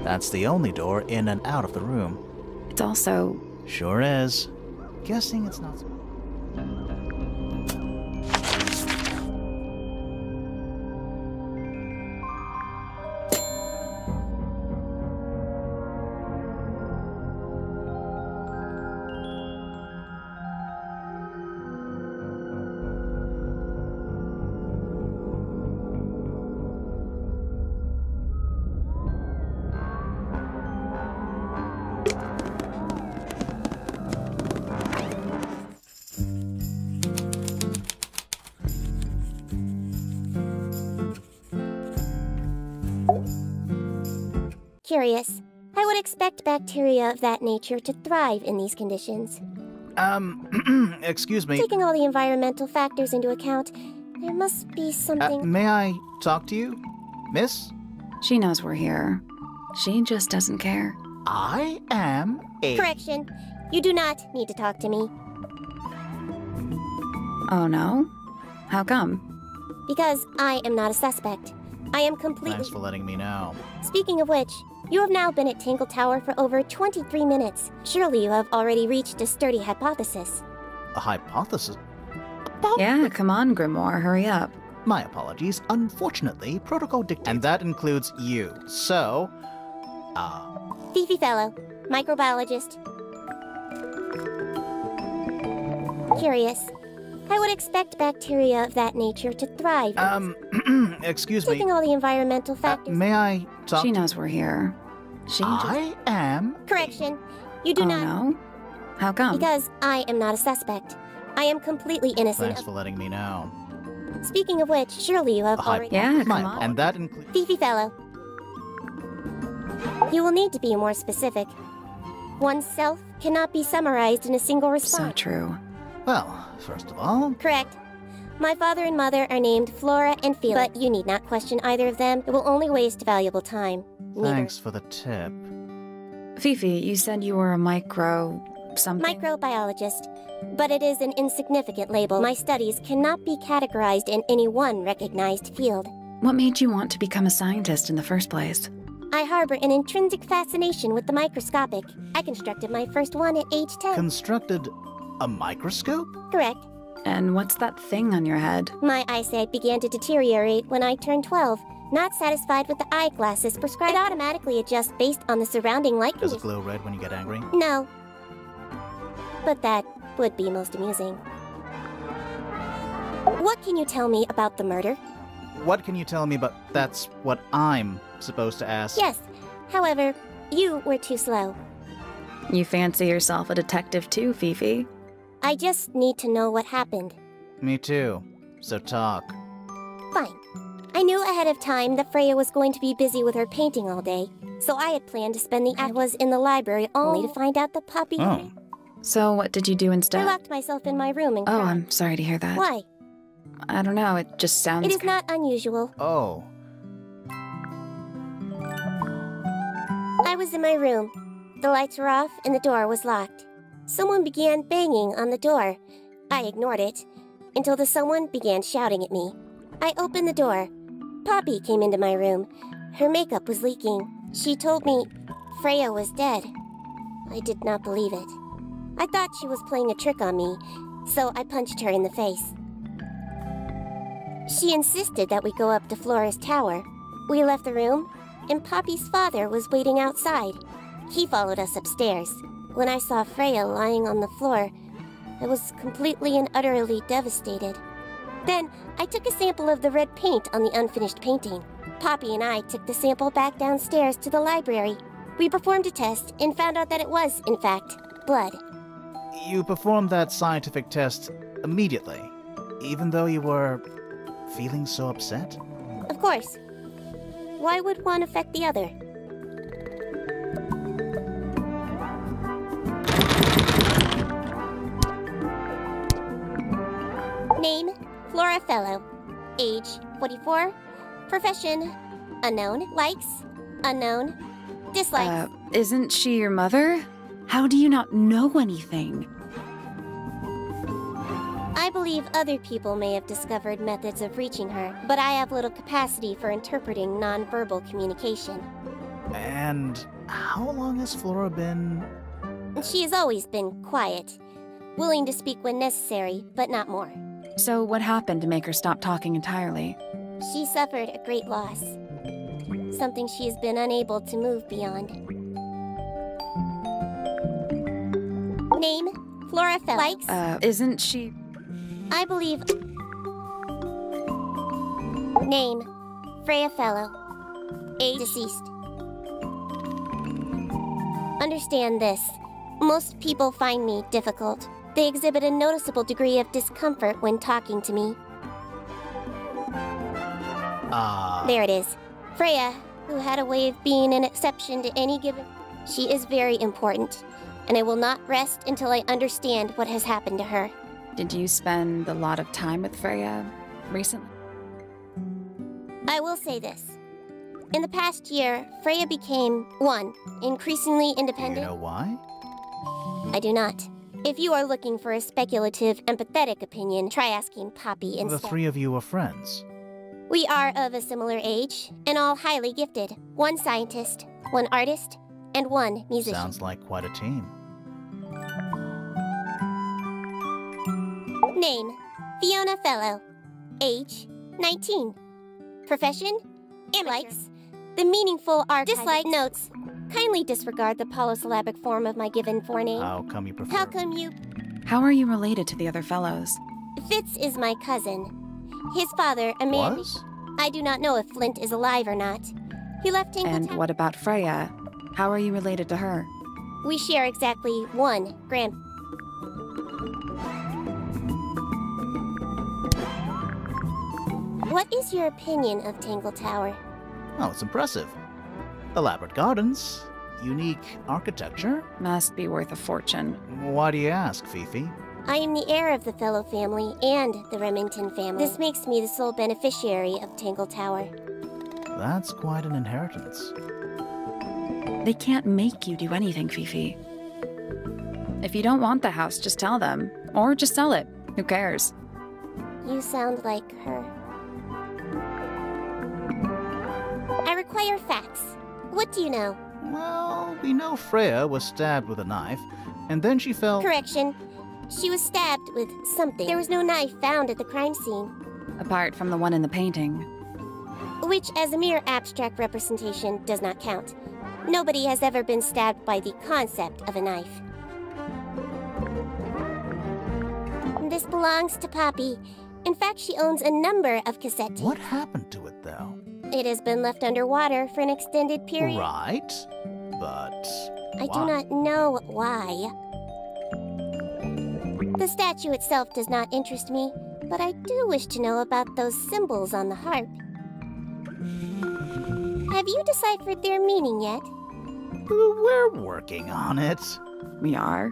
That's the only door in and out of the room. It's also... Sure is. Guessing it's not... Curious. I would expect bacteria of that nature to thrive in these conditions. Excuse me. Taking all the environmental factors into account, there must be something... May I talk to you, miss? She knows we're here. She just doesn't care. I am a... Correction. You do not need to talk to me. Oh, no? How come? Because I am not a suspect. I am completely... Thanks for letting me know. Speaking of which, you have now been at Tangle Tower for over 23 minutes. Surely you have already reached a sturdy hypothesis. A hypothesis? Yeah, come on, Grimoire, hurry up. My apologies. Unfortunately, protocol dictates... And that includes you. So, Fifi Fellow, microbiologist. Curious. I would expect bacteria of that nature to thrive. Excuse me. Taking all the environmental factors... May I talk... She knows we're here. I am... Correction. You do oh, not... no? How come? Because I am not a suspect. I am completely innocent. Thanks for letting me know. Speaking of which, surely you have already... Yeah, come on. And that includes... Fifi Fellow. You will need to be more specific. Oneself cannot be summarized in a single response. So true. Well, first of all... Correct. My father and mother are named Flora and Felix, but you need not question either of them. It will only waste valuable time. Neither. Thanks for the tip. Fifi, you said you were a something? Microbiologist. But it is an insignificant label. My studies cannot be categorized in any one recognized field. What made you want to become a scientist in the first place? I harbor an intrinsic fascination with the microscopic. I constructed my first one at age 10. Constructed a microscope? Correct. And what's that thing on your head? My eyesight began to deteriorate when I turned 12. Not satisfied with the eyeglasses prescribed, it automatically adjusts based on the surrounding light Does conditions. it glow red when you get angry? No. But that would be most amusing. What can you tell me about the murder? What can you tell me about... That's what I'm supposed to ask. Yes. However, you were too slow. You fancy yourself a detective too, Fifi. I just need to know what happened. Me too. So talk. Fine. I knew ahead of time that Freya was going to be busy with her painting all day, so I had planned to spend the I was in the library only to find out the puppy... Oh. So what did you do instead? I locked myself in my room and Oh, cried. I'm sorry to hear that. Why? I don't know, it just sounds... It is not unusual. Oh. I was in my room. The lights were off and the door was locked. Someone began banging on the door. I ignored it, until the someone began shouting at me. I opened the door. Poppy came into my room. Her makeup was leaking. She told me Freya was dead. I did not believe it. I thought she was playing a trick on me, so I punched her in the face. She insisted that we go up to Flora's tower. We left the room, and Poppy's father was waiting outside. He followed us upstairs. When I saw Freya lying on the floor, I was completely and utterly devastated. Then, I took a sample of the red paint on the unfinished painting. Poppy and I took the sample back downstairs to the library. We performed a test and found out that it was, in fact, blood. You performed that scientific test immediately, even though you were feeling so upset? Of course. Why would one affect the other? Name, Flora Fellow. Age, 44. Profession, unknown. Likes, unknown. Dislikes. Isn't she your mother? How do you not know anything? I believe other people may have discovered methods of reaching her, but I have little capacity for interpreting nonverbal communication. And how long has Flora been... She has always been quiet, willing to speak when necessary, but not more. So what happened to make her stop talking entirely? She suffered a great loss, something she has been unable to move beyond. Name, Flora Fellow. Likes? Isn't she... I believe... Name, Freya Fellow. Age, deceased. Understand this. Most people find me difficult. They exhibit a noticeable degree of discomfort when talking to me. There it is. Freya, who had a way of being an exception to any given... She is very important, and I will not rest until I understand what has happened to her. Did you spend a lot of time with Freya recently? I will say this. In the past year, Freya became, 1, increasingly independent. You know why? I do not. If you are looking for a speculative, empathetic opinion, try asking Poppy instead. The three of you are friends. We are of a similar age, and all highly gifted. 1 scientist, 1 artist, and 1 musician. Sounds like quite a team. Name, Fiona Fellow. Age, 19. Profession, amateur. Likes, the meaningful archive. Dislike, notes. Kindly disregard the polysyllabic form of my given forename. How come you prefer... How come you... How are you related to the other fellows? Fitz is my cousin. His father, a man... Was? I do not know if Flint is alive or not. He left Tangle Tower. And what about Freya? How are you related to her? We share exactly 1 grand... What is your opinion of Tangle Tower? Oh, it's impressive. Elaborate gardens, unique architecture. Must be worth a fortune. Why do you ask, Fifi? I am the heir of the Fellow family and the Remington family. This makes me the sole beneficiary of Tangle Tower. That's quite an inheritance. They can't make you do anything, Fifi. If you don't want the house, just tell them. Or just sell it. Who cares? You sound like her. I require facts. What do you know? Well, we know Freya was stabbed with a knife, and then she fell... Correction. She was stabbed with something. There was no knife found at the crime scene. Apart from the one in the painting. Which, as a mere abstract representation, does not count. Nobody has ever been stabbed by the concept of a knife. This belongs to Poppy. In fact, she owns a number of cassette tapes. What happened to it, though? It has been left underwater for an extended period. Right, but I do not know why. The statue itself does not interest me, but I do wish to know about those symbols on the harp. Have you deciphered their meaning yet? We're working on it. We are?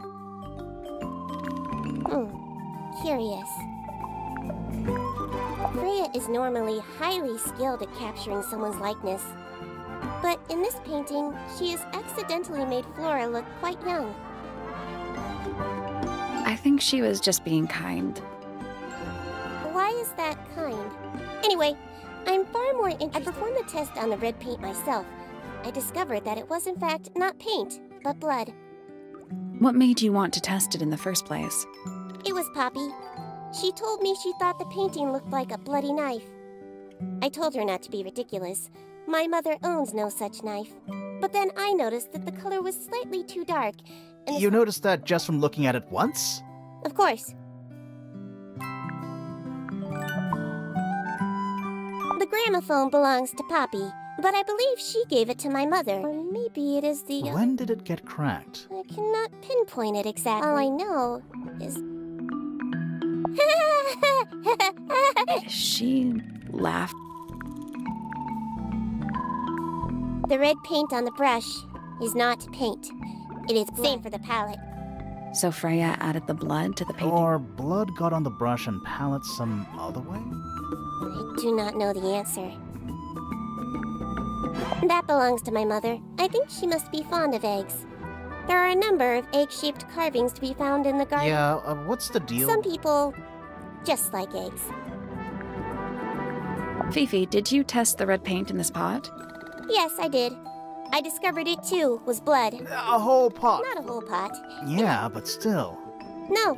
Curious. Freya is normally highly skilled at capturing someone's likeness. But in this painting, she has accidentally made Flora look quite young. I think she was just being kind. Why is that kind? Anyway, I'm far more interested. I performed the test on the red paint myself. I discovered that it was in fact not paint, but blood. What made you want to test it in the first place? It was Poppy. She told me she thought the painting looked like a bloody knife. I told her not to be ridiculous. My mother owns no such knife. But then I noticed that the color was slightly too dark. And You noticed that just from looking at it once? Of course. The gramophone belongs to Poppy, but I believe she gave it to my mother. Or maybe it is the... When did it get cracked? I cannot pinpoint it exactly. All I know is... She laughed. The red paint on the brush is not paint. It is blood. Same for the palette. So Freya added the blood to the painting? Or blood got on the brush and palette some other way? I do not know the answer. That belongs to my mother. I think she must be fond of eggs. There are a number of egg-shaped carvings to be found in the garden. Yeah, what's the deal? Some people just like eggs. Fifi, did you test the red paint in this pot? Yes, I did. I discovered it too was blood. A whole pot. Not a whole pot. Yeah, but still. No.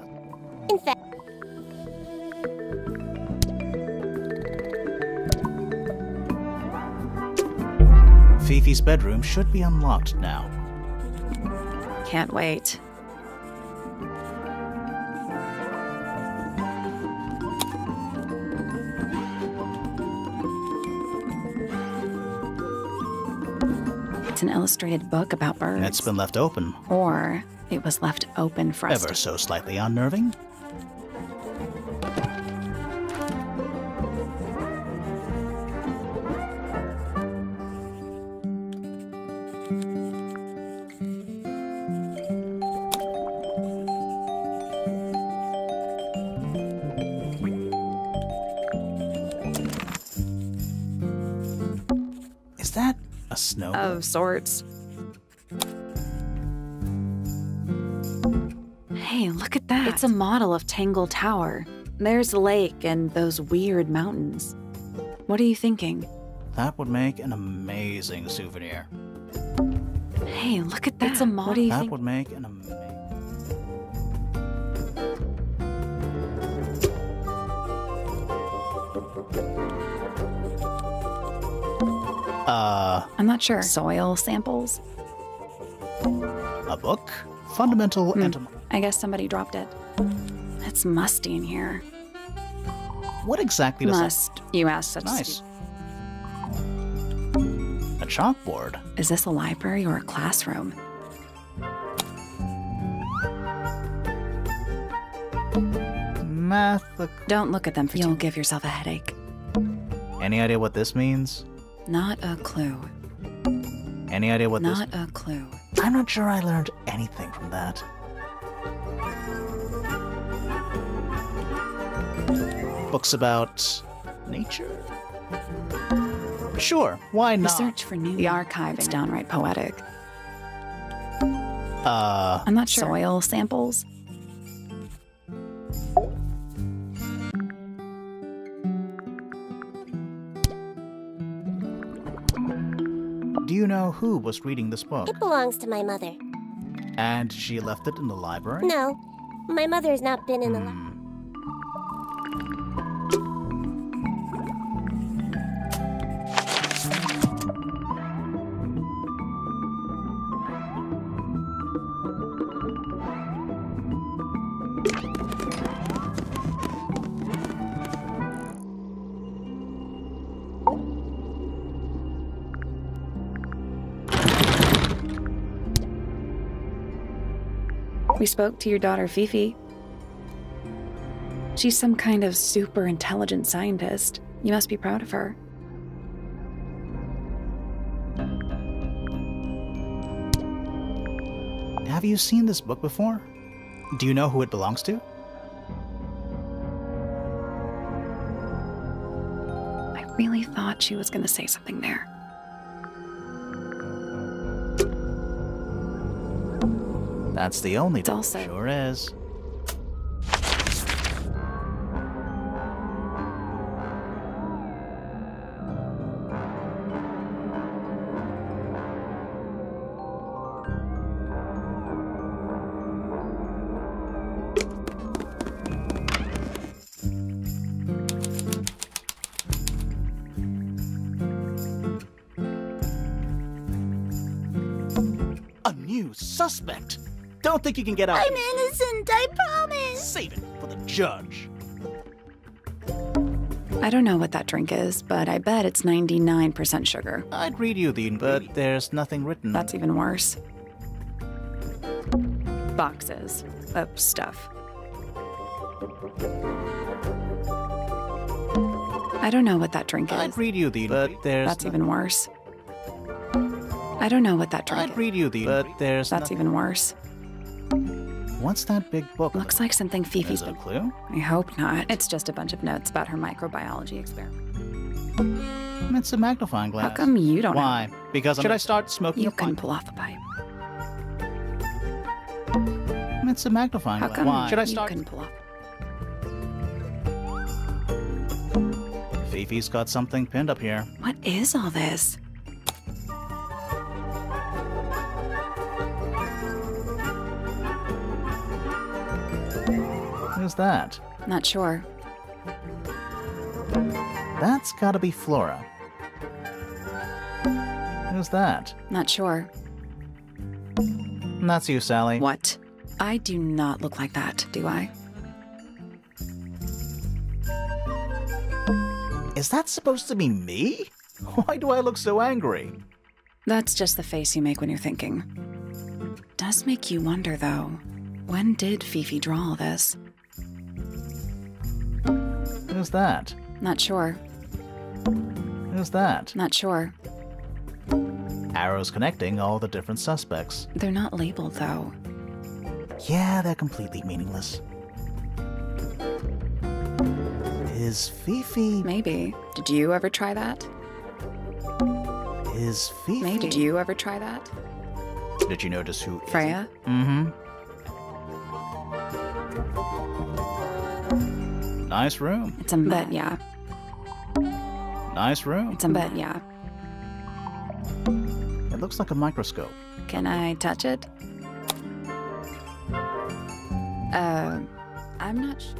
In fact, Fifi's bedroom should be unlocked now. Can't wait. It's an illustrated book about birds. It's been left open. Or it was left open for us Ever so slightly unnerving. Is that a snow? Of sorts. Hey, look at that. It's a model of Tangle Tower. There's a lake and those weird mountains. What are you thinking? That would make an amazing souvenir. Hey, look at that. It's a model. What do you That think? would make an amazing... I'm not sure. Soil samples? A book? Fundamental I guess somebody dropped it. It's musty in here. What exactly does Must. You asked such Nice. A chalkboard. Is this a library or a classroom? Math. Don't look at them for You'll give yourself a headache. Any idea what this means? Not a clue. Any idea what Not a clue. I'm not sure I learned anything from that. Books about nature? Sure, why The not? search for new. The archive is downright poetic. Uh, I'm not sure. Soil samples? do you know who was reading this book? it belongs to my mother. And she left it in the library? No, my mother's not been in the library. We spoke to your daughter, Fifi. She's some kind of super intelligent scientist. You must be proud of her. Have you seen this book before? Do you know who it belongs to? I really thought she was going to say something there. That's the only It's book. also- Sure is. A new suspect. Don't think you can get out. I'm innocent, I promise. Save it for the judge. I don't know what that drink is, but I bet it's 99% sugar. I'd read you the but there's nothing written. That's even worse. Boxes of stuff. I don't know what that drink is. I'd read you the but there's That's even worse. I don't know what that drink I'd is. read you the but there's That's even worse. What's that big book? Looks like something Fifi's Is it a been. clue? I hope not. It's just a bunch of notes about her microbiology experiment. It's a magnifying glass. How come you don't Why? Because should I start smoking You a can pipe? pull off a pipe. It's a magnifying How glass. come Why? Should I you start? can pull off? Fifi's got something pinned up here. What is all this? Who's that? Not sure. That's gotta be Flora. Who's that? Not sure. That's you, Sally. What? I do not look like that, do I? Is that supposed to be me? Why do I look so angry? That's just the face you make when you're thinking. Does make you wonder, though. When did Fifi draw all this? Who's that? Not sure. Who's that? Not sure. Arrows connecting all the different suspects. They're not labeled, though. Yeah, they're completely meaningless. Is Fifi... Maybe. Did you ever try that? Is Fifi... Maybe. Did you ever try that? Did you notice who... Freya? Mm-hmm. Nice room. It's a bet, yeah. Nice room. It's a bet, yeah. It looks like a microscope. Can I touch it? I'm not sure.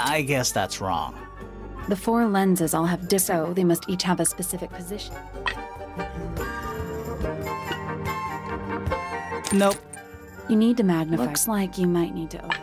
I guess that's wrong. The 4 lenses all have so they must each have a specific position. Nope. You need to magnify. Looks like you might need to open.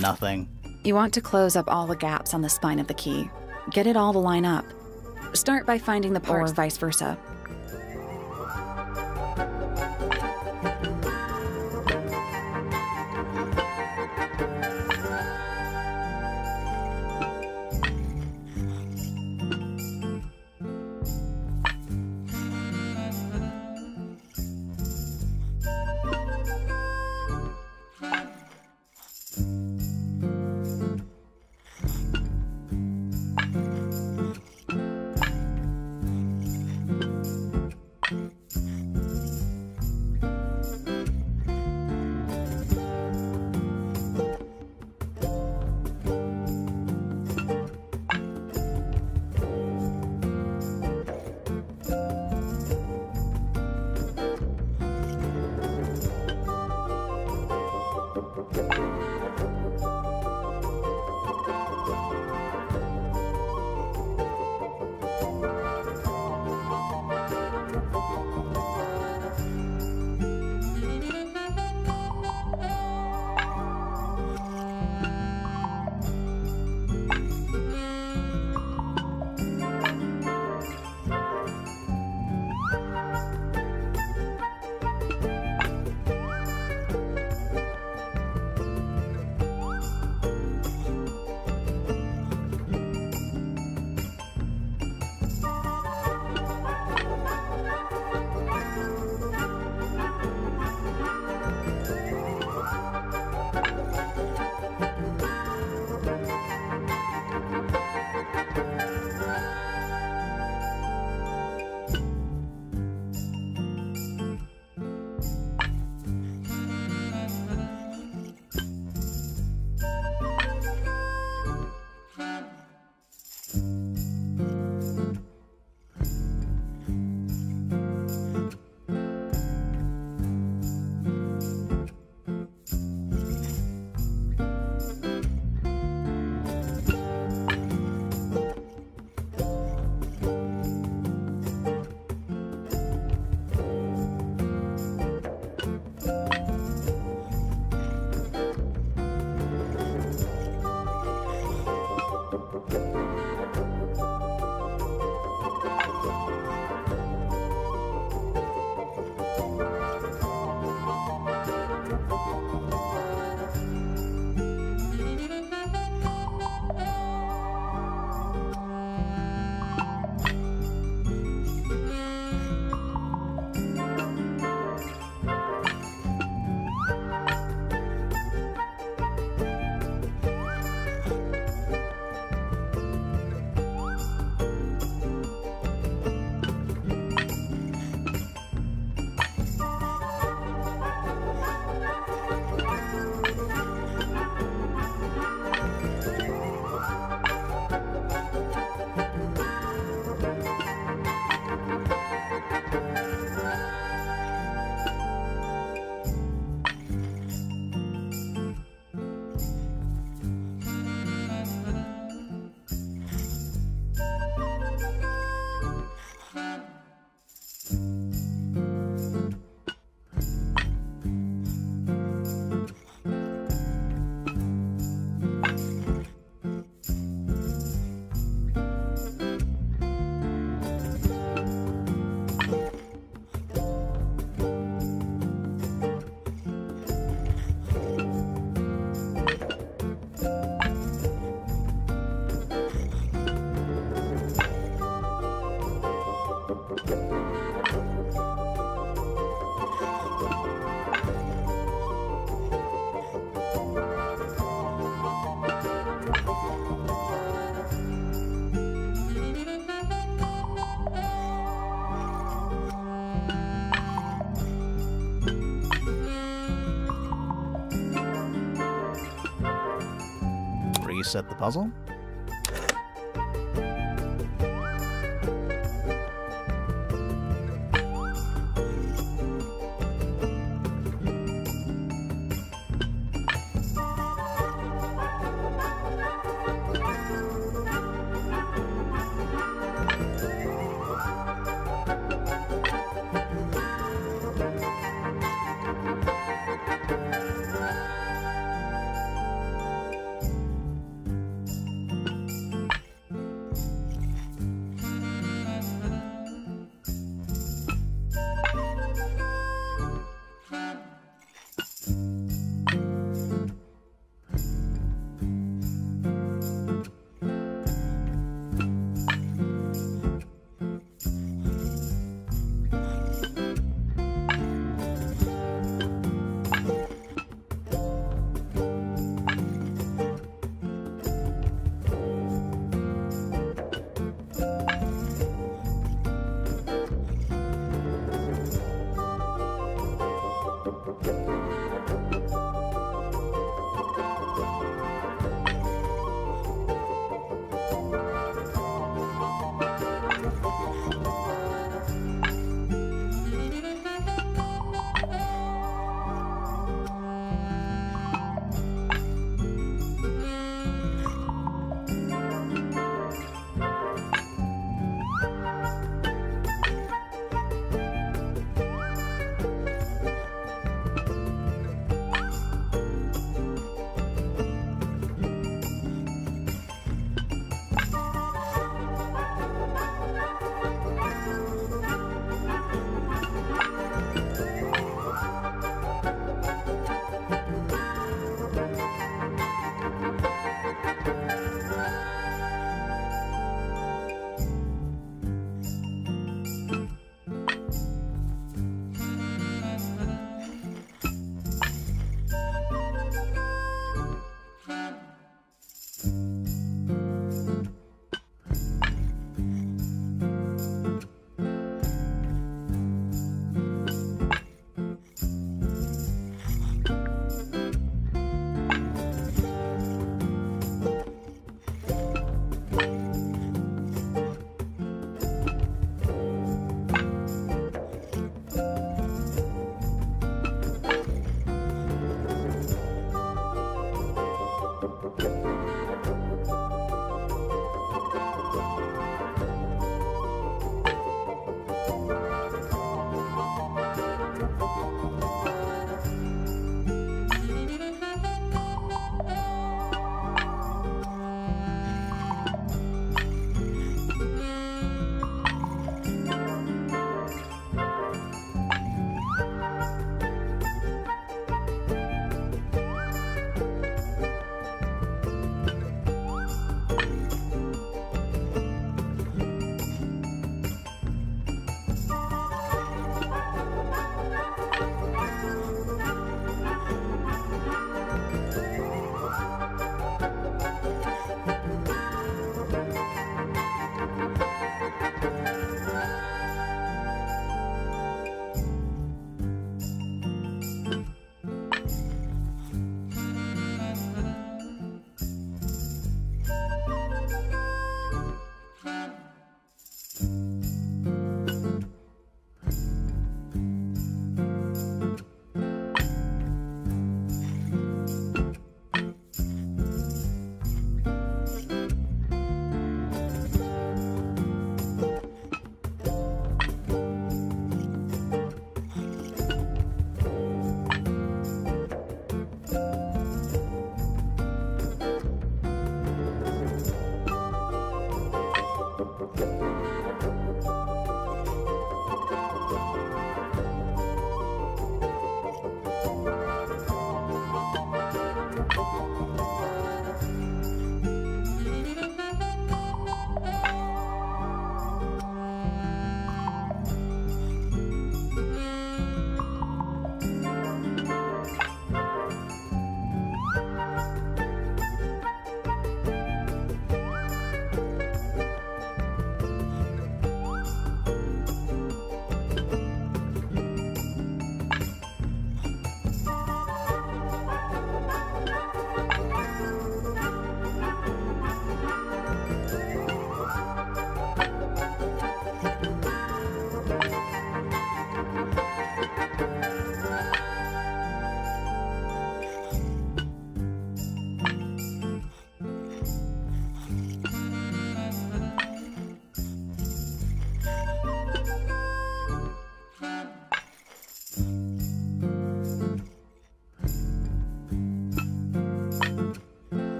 Nothing. You want to close up all the gaps on the spine of the key. Get it all to line up. Start by finding the parts, or vice versa. Reset the puzzle.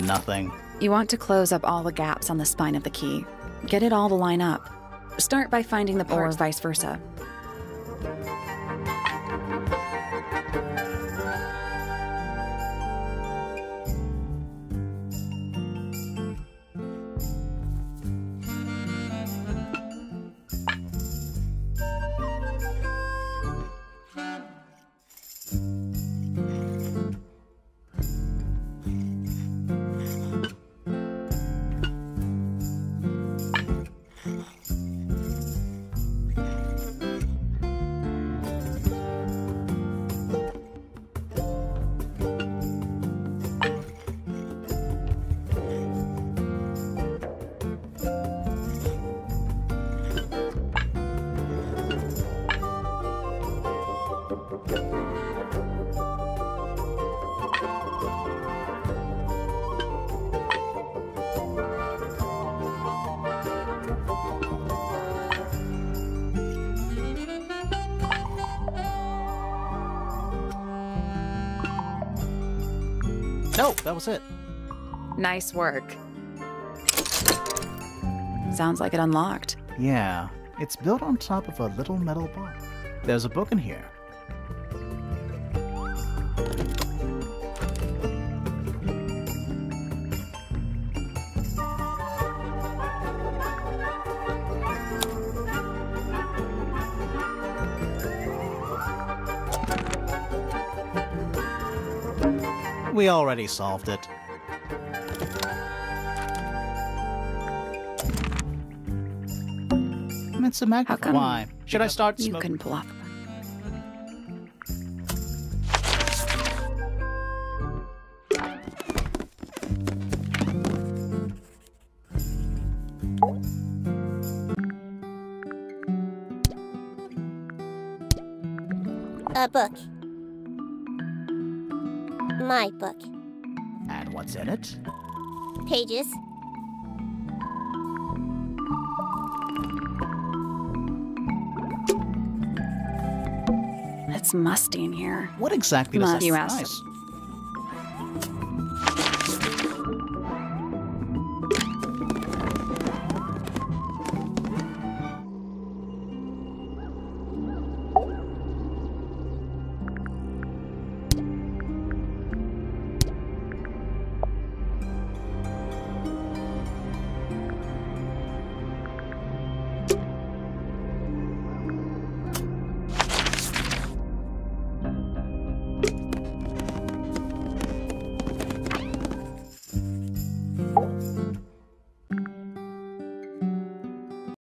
nothing. You want to close up all the gaps on the spine of the key. Get it all to line up. Start by finding the parts. Or vice versa. No, that was it. Nice work. Sounds like it unlocked. Yeah, it's built on top of a little metal bar. There's a book in here. We already solved it. It's a magnet. How come Why? Should I start You smoking? couldn't pull off. A book. My book. And what's in it? Pages. It's musty in here. What exactly does that You mean? asked. Nice.